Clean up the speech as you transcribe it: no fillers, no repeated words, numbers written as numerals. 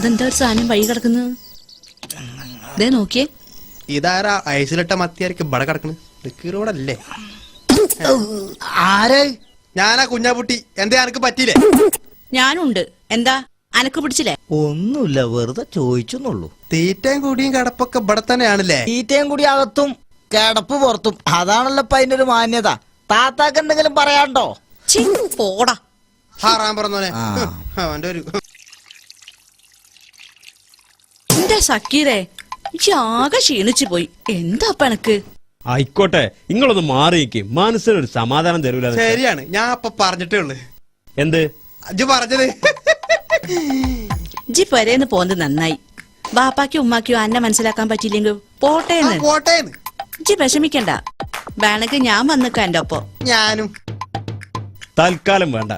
അതെന്താ ഒരു സാധനം വഴി കിടക്കുന്നു? ദേ നോക്കിയേ. ഇതാരാ ഐസിലിട്ട മത്തിയായിരിക്കും ഇവിടെ കിടക്കണ്? റോഡല്ലേ? ആര്? ഞാനാ കുഞ്ഞാപുട്ടി. എന്താ എനക്ക് പറ്റിയില്ലേ? ഞാനുണ്ട്. എന്താ അനക്ക് പിടിച്ചില്ലേ? ഒന്നുമില്ല, വെറുതെ ചോദിച്ചെന്നുള്ളൂ. തീറ്റയും കൂടിയും കിടപ്പൊക്കെ ഇവിടെ തന്നെയാണല്ലേ? തീറ്റയും കൂടി അകത്തും കിടപ്പ് പുറത്തും, അതാണല്ലോ ഇപ്പൊ അതിന്റെ ഒരു മാന്യത. താത്താക്ക് എന്തെങ്കിലും പറയാണ്ടോ? പോടാ ഹാറാൻ പറഞ്ഞോനെ. അവന്റെ ഒരു എന്റെ സക്കീരേ, ആകെ ക്ഷീണിച്ചു പോയി. എന്താ എനക്ക്? ആയിക്കോട്ടെ, നിങ്ങളൊന്ന് മാറിയിരിക്കും. മനസ്സിനൊരു സമാധാനം തരൂല. ശരിയാണ്, ഞാൻ അപ്പൊ പറഞ്ഞിട്ടേ ഉള്ളു. എന്ത് അജ് പറഞ്ഞത്? ജി പെരേന്ന് പോന്നത് നന്നായി. ബാപ്പാക്കും ഉമ്മാക്കും അന്നെ മനസ്സിലാക്കാൻ പറ്റിയില്ലെങ്കിൽ പോട്ടേന്ന്. പോട്ടേന്ന് ജി വിഷമിക്കണ്ട. വേണമെങ്കിൽ ഞാൻ വന്നിക്കാം എന്റെ ഒപ്പം. ഞാനും തൽക്കാലം വേണ്ട.